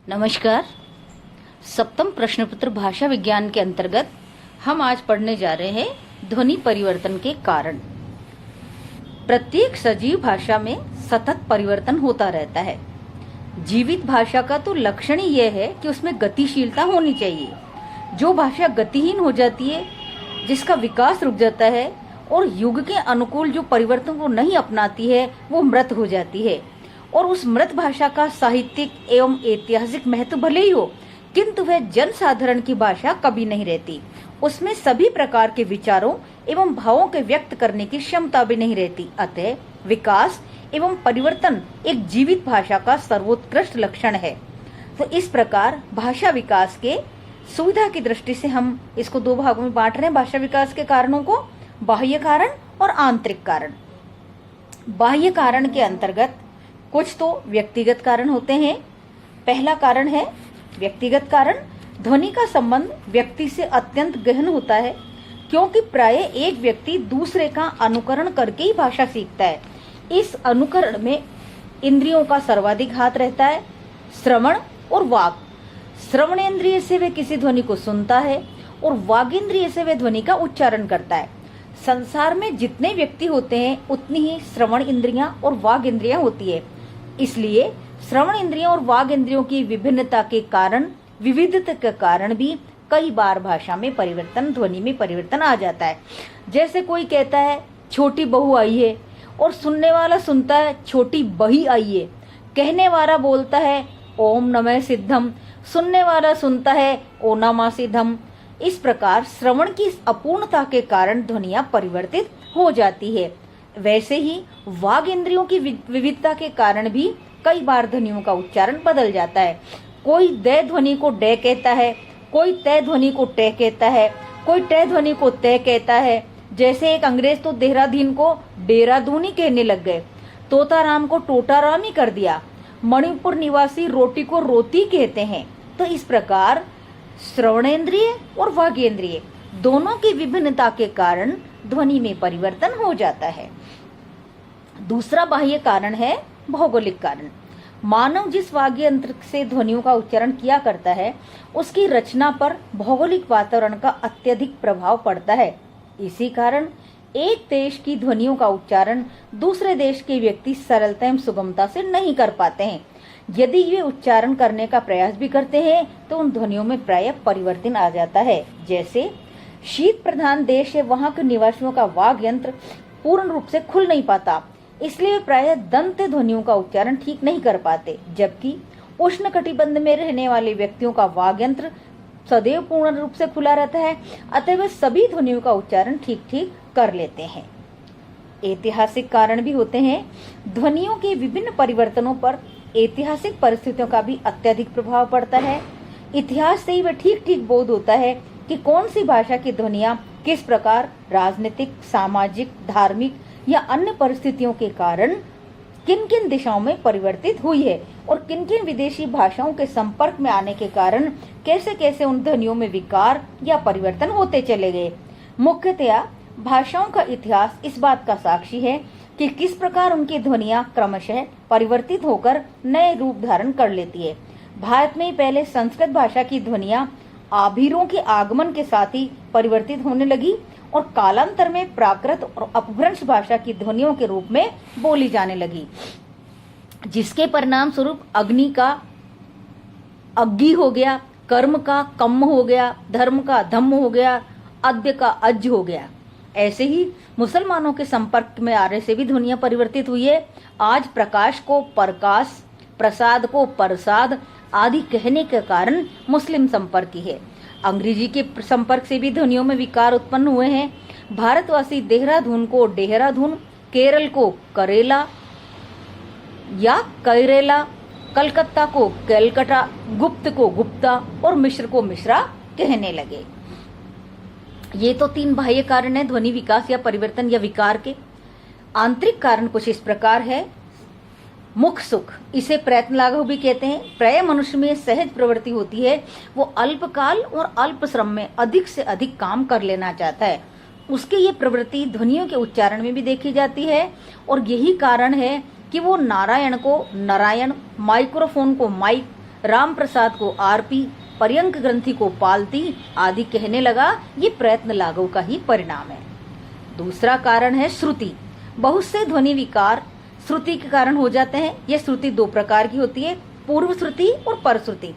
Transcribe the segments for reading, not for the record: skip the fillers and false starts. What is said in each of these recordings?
नमस्कार। सप्तम प्रश्नपत्र भाषा विज्ञान के अंतर्गत हम आज पढ़ने जा रहे हैं ध्वनि परिवर्तन के कारण। प्रत्येक सजीव भाषा में सतत परिवर्तन होता रहता है। जीवित भाषा का तो लक्षण ही यह है कि उसमें गतिशीलता होनी चाहिए। जो भाषा गतिहीन हो जाती है, जिसका विकास रुक जाता है और युग के अनुकूल जो परिवर्तन को नहीं अपनाती है, वो मृत हो जाती है। और उस मृत भाषा का साहित्यिक एवं ऐतिहासिक महत्व भले ही हो, किंतु वह जन साधारण की भाषा कभी नहीं रहती। उसमें सभी प्रकार के विचारों एवं भावों के व्यक्त करने की क्षमता भी नहीं रहती। अतः विकास एवं परिवर्तन एक जीवित भाषा का सर्वोत्कृष्ट लक्षण है। तो इस प्रकार भाषा विकास के सुविधा की दृष्टि से हम इसको दो भागों में बांट रहे हैं। भाषा विकास के कारणों को बाह्य कारण और आंतरिक कारण। बाह्य कारण के अंतर्गत कुछ तो व्यक्तिगत कारण होते हैं। पहला कारण है व्यक्तिगत कारण। ध्वनि का संबंध व्यक्ति से अत्यंत गहन होता है, क्योंकि प्राय एक व्यक्ति दूसरे का अनुकरण करके ही भाषा सीखता है। इस अनुकरण में इंद्रियों का सर्वाधिक हाथ रहता है, श्रवण और वाग। श्रवण इंद्रिय से वह किसी ध्वनि को सुनता है और वाग इंद्रिय से वह ध्वनि का उच्चारण करता है। संसार में जितने व्यक्ति होते हैं, उतनी ही श्रवण इंद्रियां और वाग इंद्रियां होती है। इसलिए श्रवण इंद्रियों और वाग इंद्रियों की विभिन्नता के कारण, विविधता के कारण भी कई बार भाषा में परिवर्तन, ध्वनि में परिवर्तन आ जाता है। जैसे कोई कहता है छोटी बहू आई है और सुनने वाला सुनता है छोटी बही आई है। कहने वाला बोलता है ओम नमः सिद्धम, सुनने वाला सुनता है ओ नमः सिद्धम। इस प्रकार श्रवण की अपूर्णता के कारण ध्वनियां परिवर्तित हो जाती है। वैसे ही वाग इंद्रियों की विविधता के कारण भी कई बार ध्वनियों का उच्चारण बदल जाता है। कोई द ध्वनि को डे कहता है, कोई तय ध्वनि को टे कहता है, कोई टे ध्वनि को तय कहता है। जैसे एक अंग्रेज तो देहरादून को देहरादूनी कहने लग गए, तोताराम को टोटारामी कर दिया, मणिपुर निवासी रोटी को रोती कहते हैं। तो इस प्रकार श्रवणेंद्रिय और वागेंद्रिय दोनों की विभिन्नता के कारण ध्वनि में परिवर्तन हो जाता है। दूसरा बाह्य कारण है भौगोलिक कारण। मानव जिस वाग्य यंत्र से ध्वनियों का उच्चारण किया करता है, उसकी रचना पर भौगोलिक वातावरण का अत्यधिक प्रभाव पड़ता है। इसी कारण एक देश की ध्वनियों का उच्चारण दूसरे देश के व्यक्ति सरलता एवं सुगमता से नहीं कर पाते हैं। यदि वे उच्चारण करने का प्रयास भी करते हैं, तो उन ध्वनियों में प्रायः परिवर्तन आ जाता है। जैसे शीत प्रधान देश है, वहां के निवासियों का वाग यंत्र पूर्ण रूप से खुल नहीं पाता, इसलिए वे प्रायः दंत ध्वनियों का उच्चारण ठीक नहीं कर पाते। जबकि उष्ण कटिबंध में रहने वाले व्यक्तियों का वाग यंत्र सदैव पूर्ण रूप से खुला रहता है, अतः वे सभी ध्वनियों का उच्चारण ठीक ठीक कर लेते हैं। ऐतिहासिक कारण भी होते हैं। ध्वनियों के विभिन्न परिवर्तनों पर ऐतिहासिक परिस्थितियों का भी अत्यधिक प्रभाव पड़ता है। इतिहास से ही वह ठीक ठीक बोध होता है कि कौन सी भाषा की ध्वनियां किस प्रकार राजनीतिक, सामाजिक, धार्मिक या अन्य परिस्थितियों के कारण किन किन दिशाओं में परिवर्तित हुई है और किन किन विदेशी भाषाओं के संपर्क में आने के कारण कैसे कैसे उन ध्वनियों में विकार या परिवर्तन होते चले गए। मुख्यतया भाषाओं का इतिहास इस बात का साक्षी है कि किस प्रकार उनकी ध्वनियां क्रमशः परिवर्तित होकर नए रूप धारण कर लेती है। भारत में पहले संस्कृत भाषा की ध्वनियां आभीरों के आगमन के साथ ही परिवर्तित होने लगी और कालांतर में प्राकृत और अपभ्रंश भाषा की ध्वनियों के रूप में बोली जाने लगी, जिसके परिणाम स्वरूप अग्नि का अग्गी हो गया, कर्म का कम्म हो गया, धर्म का धम्म हो गया, अद्य का अज हो गया। ऐसे ही मुसलमानों के संपर्क में आने से भी ध्वनियां परिवर्तित हुई है। आज प्रकाश को प्रकाश, प्रसाद को प्रसाद आदि कहने के कारण मुस्लिम संपर्क की है। अंग्रेजी के संपर्क से भी ध्वनियों में विकार उत्पन्न हुए हैं। भारतवासी देहरादून को देहरादून, केरल को करेला या कैरेला, कलकत्ता को कलकत्ता, गुप्त को गुप्ता और मिश्र को मिश्रा कहने लगे। ये तो तीन बाह्य कारण है ध्वनि विकास या परिवर्तन या विकार के। आंतरिक कारण कुछ इस प्रकार है। मुख सुख, इसे प्रयत्न लाघव भी कहते हैं। प्राय मनुष्य में सहज प्रवृत्ति होती है, वो अल्पकाल और अल्प श्रम में अधिक से अधिक काम कर लेना चाहता है। उसकी ये प्रवृत्ति ध्वनियों के उच्चारण में भी देखी जाती है और यही कारण है कि वो नारायण को नारायण, माइक्रोफोन को माइक, राम प्रसाद को आरपी, पर्यंक ग्रंथि को पालती आदि कहने लगा। ये प्रयत्न लागू का ही परिणाम है। दूसरा कारण है श्रुति। बहुत से ध्वनि विकार श्रुति के कारण हो जाते हैं। ये श्रुति दो प्रकार की होती है, पूर्व श्रुति और पर श्रुति।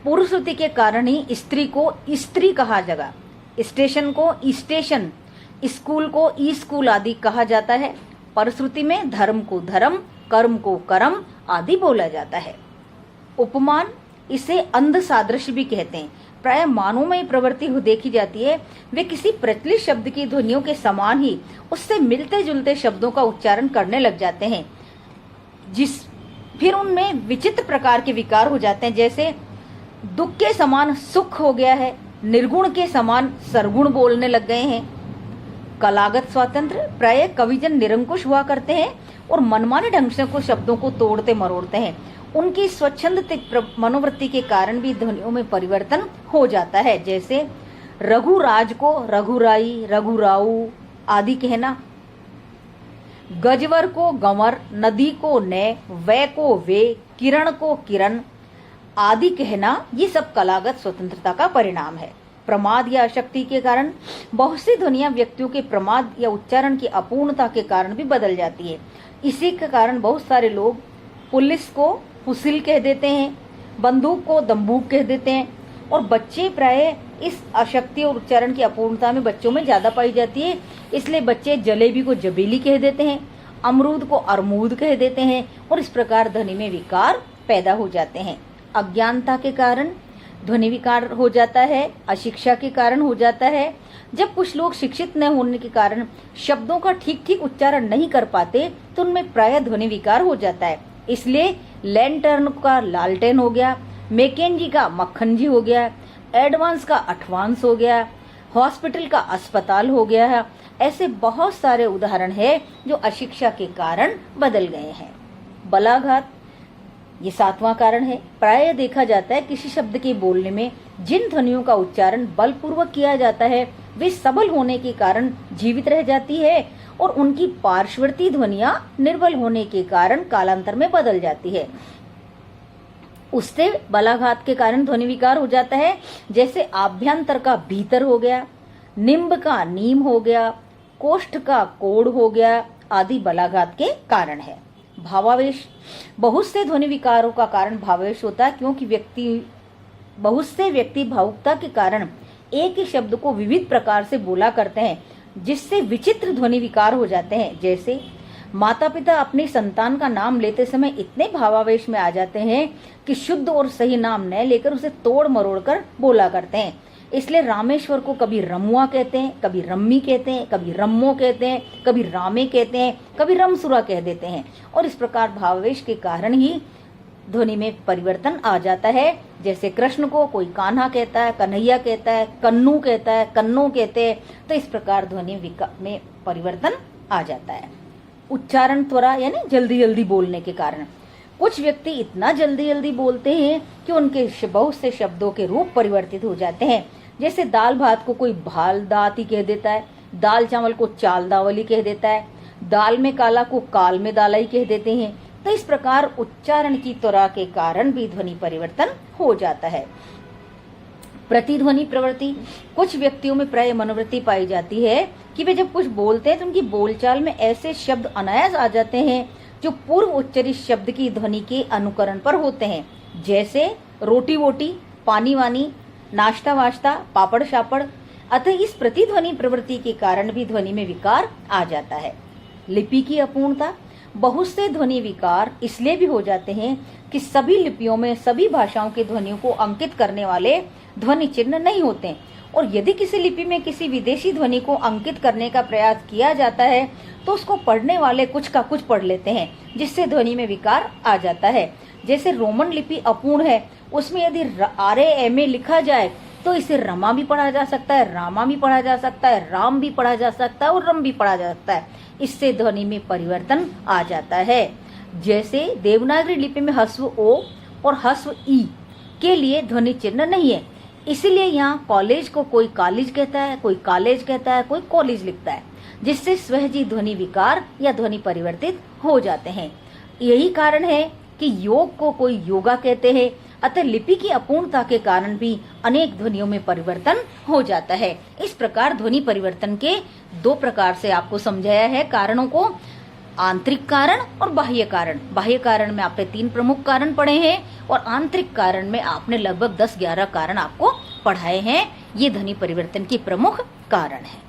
पूर्व श्रुति के कारण ही स्त्री को स्त्री कहा जाएगा, स्टेशन को स्टेशन, स्कूल को स्कूल आदि कहा जाता है। पर श्रुति में धर्म को धर्म, कर्म को कर्म आदि बोला जाता है। उपमान, इसे अंध सादृश्य भी कहते हैं। प्राय मानव में प्रवृत्ति देखी जाती है, वे किसी प्रचलित शब्द की ध्वनियों के समान ही उससे मिलते जुलते शब्दों का उच्चारण करने लग जाते हैं, फिर उनमें विचित्र प्रकार के विकार हो जाते हैं। जैसे दुख के समान सुख हो गया है, निर्गुण के समान सरगुण बोलने लग गए हैं। कलागत स्वातंत्र, प्राय कविजन निरंकुश हुआ करते हैं और मनमाने ढंग से कुछ शब्दों को तोड़ते मरोड़ते हैं। उनकी स्वच्छंद मनोवृत्ति के कारण भी ध्वनियों में परिवर्तन हो जाता है। जैसे रघुराज को रघुराई, रघुराऊ आदि कहना, गजवर को गंवर, नदी को ने, वे को वे, किरण को किरण आदि कहना, ये सब कलागत स्वतंत्रता का परिणाम है। प्रमाद या अशक्ति के कारण बहुत सी ध्वनियां व्यक्तियों के प्रमाद या उच्चारण की अपूर्णता के कारण भी बदल जाती है। इसी के कारण बहुत सारे लोग पुलिस को फुसिल कह देते हैं, बंदूक को दंबूक कह देते हैं, और बच्चे प्राय इस अशक्ति और उच्चारण की अपूर्णता में बच्चों में ज्यादा पाई जाती है। इसलिए बच्चे जलेबी को जबेली कह देते हैं, अमरूद को अरमूद कह देते हैं, और इस प्रकार ध्वनि में विकार पैदा हो जाते हैं। अज्ञानता के कारण ध्वनि विकार हो जाता है, अशिक्षा के कारण हो जाता है। जब कुछ लोग शिक्षित न होने के कारण शब्दों का ठीक ठीक उच्चारण नहीं कर पाते तो उनमें प्राय ध्वनि विकार हो जाता है। इसलिए लैंटर्न का लालटेन हो गया, मैकेंजी का मक्खनजी हो गया, एडवांस का अडवांस हो गया, हॉस्पिटल का अस्पताल हो गया है। ऐसे बहुत सारे उदाहरण है जो अशिक्षा के कारण बदल गए हैं। बलाघात, ये सातवां कारण है। प्राय देखा जाता है किसी शब्द के बोलने में जिन ध्वनियों का उच्चारण बलपूर्वक किया जाता है वे सबल होने के कारण जीवित रह जाती है, और उनकी पार्श्ववर्ती ध्वनियां निर्बल होने के कारण कालांतर में बदल जाती है। उससे बलाघात के कारण ध्वनि विकार हो जाता है। जैसे आभ्यंतर का भीतर हो गया, निम्ब का नीम हो गया, कोष्ठ का कोड़ हो गया आदि बलाघात के कारण है। भावावेश, बहुत से ध्वनि विकारों का कारण भावावेश होता है, क्योंकि बहुत से व्यक्ति भावुकता के कारण एक ही शब्द को विविध प्रकार से बोला करते हैं, जिससे विचित्र ध्वनि विकार हो जाते हैं। जैसे माता पिता अपनी संतान का नाम लेते समय इतने भावावेश में आ जाते हैं कि शुद्ध और सही नाम न लेकर उसे तोड़ मरोड़ कर बोला करते हैं। इसलिए रामेश्वर को कभी रमुआ कहते हैं, कभी रम्मी कहते हैं, कभी रम्मो कहते हैं, कभी रामे कहते हैं, कभी रमसुरा कह देते हैं, और इस प्रकार भावावेश के कारण ही ध्वनि में परिवर्तन आ जाता है। जैसे कृष्ण को कोई कान्हा कहता है, कन्हैया कहता है, कन्नू कहता है, कन्नो कहते हैं, तो इस प्रकार ध्वनि में परिवर्तन आ जाता है। उच्चारण त्वरा यानी जल्दी जल्दी बोलने के कारण कुछ व्यक्ति इतना जल्दी जल्दी बोलते हैं कि उनके बहुत से शब्दों के रूप परिवर्तित हो जाते हैं। जैसे दाल भात को कोई भाल दाती कह देता है, दाल चावल को चाल दावली कह देता है, दाल में काला को काल में दालाई कह देते हैं। तो इस प्रकार उच्चारण की त्वरा के कारण भी ध्वनि परिवर्तन हो जाता है। प्रतिध्वनि प्रवृत्ति, कुछ व्यक्तियों में प्राय मनोवृत्ति पाई जाती है कि वे जब कुछ बोलते हैं तो उनकी बोलचाल में ऐसे शब्द अनायास आ जाते हैं जो पूर्व उच्चरित शब्द की ध्वनि के अनुकरण पर होते हैं। जैसे रोटी वोटी, पानी वानी, नाश्ता वाश्ता, पापड़ शापड़। अतः इस प्रतिध्वनि प्रवृत्ति के कारण भी ध्वनि में विकार आ जाता है। लिपि की अपूर्णता, बहुत से ध्वनि विकार इसलिए भी हो जाते हैं कि सभी लिपियों में सभी भाषाओं की ध्वनियों को अंकित करने वाले ध्वनि चिन्ह नहीं होते, और यदि किसी लिपि में किसी विदेशी ध्वनि को अंकित करने का प्रयास किया जाता है तो उसको पढ़ने वाले कुछ का कुछ पढ़ लेते हैं, जिससे ध्वनि में विकार आ जाता है। जैसे रोमन लिपि अपूर्ण है, उसमें यदि RAMA लिखा जाए तो इसे रमा भी पढ़ा जा सकता है, रामा भी पढ़ा जा सकता है, राम भी पढ़ा जा सकता है और रम भी पढ़ा जा सकता है। इससे ध्वनि में परिवर्तन आ जाता है। जैसे देवनागरी लिपि में ह्रस्व ओ और ह्रस्व ई के लिए ध्वनि चिन्ह नहीं है, इसीलिए यहाँ कॉलेज को कोई कॉलेज कहता है, कोई कॉलेज कहता है, कोई कॉलेज लिखता है, जिससे स्वहजी ध्वनि विकार या ध्वनि परिवर्तित हो जाते हैं। यही कारण है कि योग को कोई योगा कहते हैं, अतः लिपि की अपूर्णता के कारण भी अनेक ध्वनियों में परिवर्तन हो जाता है। इस प्रकार ध्वनि परिवर्तन के दो प्रकार से आपको समझाया है कारणों को, आंतरिक कारण और बाह्य कारण। बाह्य कारण में आपने 3 प्रमुख कारण पढ़े हैं और आंतरिक कारण में आपने लगभग 10-11 कारण आपको पढ़ाए हैं। ये ध्वनि परिवर्तन की प्रमुख कारण है।